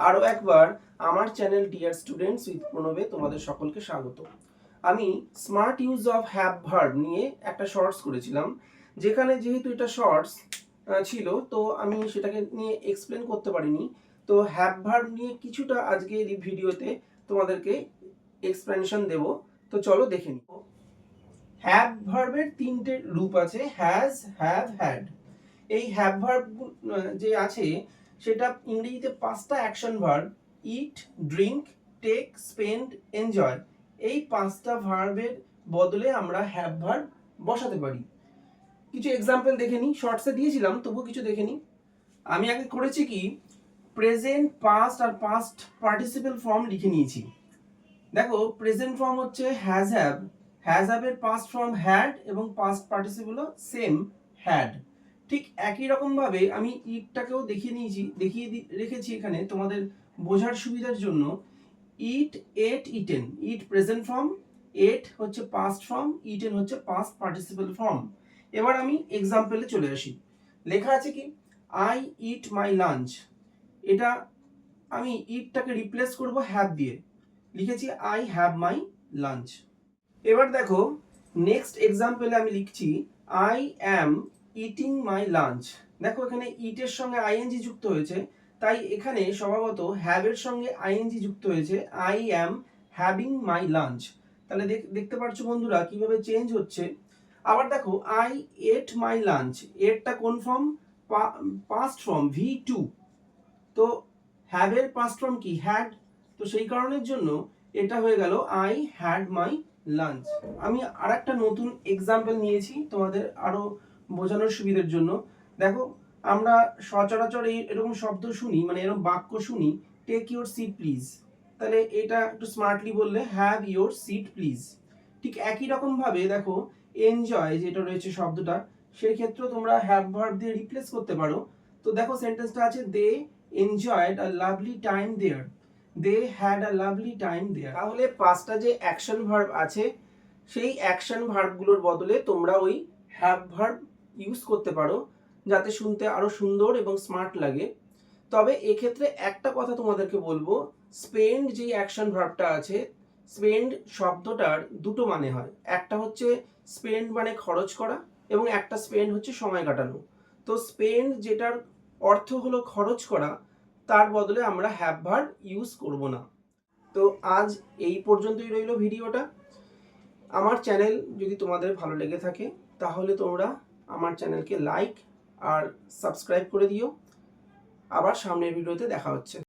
আরও একবার আমার চ্যানেল ডিয়ার স্টুডেন্টস উইথ প্রণবে তোমাদের সকলকে স্বাগত। আমি smart use of have verb নিয়ে একটা শর্টস করেছিলাম, যেখানে যেহেতু এটা শর্টস ছিল তো আমি সেটাকে নিয়ে এক্সপ্লেন করতে পারিনি। তো হ্যাভ ভার্ব নিয়ে কিছুটা আজকে এই ভিডিওতে তোমাদেরকে এক্সপ্লেনেশন দেব। তো চলো দেখে নিই। হ্যাভ ভার্বের তিনটে রূপ আছে, হ্যাজ, হ্যাভ, হ্যাড। এই হ্যাভ ভার্ব যে আছে সেটা ইংরেজিতে পাঁচটা অ্যাকশন ভার্ব, ইট, ড্রিঙ্ক, টেক, স্পেন্ড, এনজয়, এই পাঁচটা ভার্বের বদলে আমরা হ্যাভ ভার্ব বসাতে পারি। কিছু এক্সাম্পল দেখে নিই, শর্টসে দিয়েছিলাম তবু কিছু দেখে নিই। আমি আগে করেছি কি, প্রেজেন্ট, পাস্ট আর পাস্ট পার্টিসিপেল ফর্ম লিখে নিয়েছি। দেখো, প্রেজেন্ট ফর্ম হচ্ছে হ্যাজ হ্যাভ, হ্যাজ হ্যাভের পাস্ট ফর্ম হ্যাড এবং পাস্ট পার্টিসিপল হলো সেম, হ্যাড। ঠিক একই রকম ভাবে আমি ইটটাকেও দেখিয়ে রেখেছি এখানে তোমাদের বোঝার সুবিধার জন্য। ইট, এট, ইটেন, ইট প্রেজেন্ট ফর্ম, এট হচ্ছে পাস্ট ফর্ম, ইটেন হচ্ছে পাস্ট পার্টিসিপল ফর্ম। এবার আমি এক্সাম্পলে চলে আসি। লেখা আছে কি, আই ইট মাই লাঞ্চ। এটা আমি ইটটাকে রিপ্লেস করব হ্যাভ দিয়ে, লিখেছি আই হ্যাভ মাই লাঞ্চ। এবার দেখো, নেক্সট এক্সাম্পলে আমি লিখছি I am eating my lunch. দেখো এখানে ইটের সঙ্গে আইএনজি যুক্ত হয়েছে, তাই এখানে স্বভাবত হ্যাভের সঙ্গে আইএনজি যুক্ত হয়েছে, I am having my lunch. তাহলে দেখতে পাচ্ছ বন্ধুরা কিভাবে চেঞ্জ হচ্ছে। আবার দেখো, আই এট মাই লাঞ্চ, এটটা কোন ফর্ম? Past form, V2। তো হ্যাভের পাস্ট ফর্ম কি? হ্যাড। তো সেই কারণের জন্য এটা হয়ে গেল আই হ্যাড মাই লাঞ্চ। আমি আরেকটা নতুন এক্সাম্পল নিয়েছি তোমাদের আরো বোঝানোর সুবিধার জন্য। দেখো, আমরা সচরাচর এরকম শব্দ শুনি, মানে এরকম বাক্য শুনি, টেক ইউর সিট প্লিজ। তাহলে এটা একটু স্মার্টলি বললে হ্যাভ ইউর সিট প্লিজ। ঠিক একই রকম ভাবে দেখো, এনজয় যেটা রয়েছে শব্দটা, সেই ক্ষেত্রে তোমরা হ্যাভ ভার্ব দিয়ে রিপ্লেস করতে পারো। তো দেখো সেন্টেন্সটা আছে, দে enjoyed a lovely time there, they had a lovely time there। তাহলে পাঁচটা যে অ্যাকশন ভার্ব আছে সেই অ্যাকশন ভার্বগুলোর বদলে তোমরা ওই হ্যাভ ভার্ব ইউজ করতে পারো, যাতে শুনতে আরো সুন্দর এবং স্মার্ট লাগে। তবে এক্ষেত্রে একটা কথা তোমাদেরকে বলবো, স্পেন্ড যে অ্যাকশন ভার্বটা আছে, স্পেন্ড শব্দটার দুটো মানে হয়। একটা হচ্ছে স্পেন্ড মানে খরচ করা, এবং একটা স্পেন্ড হচ্ছে সময় কাটানো। তো স্পেন্ড যেটার অর্থ হলো খরচ করা, তার বদলে আমরা হ্যাভ ভার্ব ইউজ করব না। তো আজ এই পর্যন্তই রইল ভিডিওটা। আমার চ্যানেল যদি তোমাদের ভালো লেগে থাকে তাহলে তোমরা আমার চ্যানেলকে লাইক আর সাবস্ক্রাইব করে দিও। আবার সামনের ভিডিওতে দেখা হচ্ছে।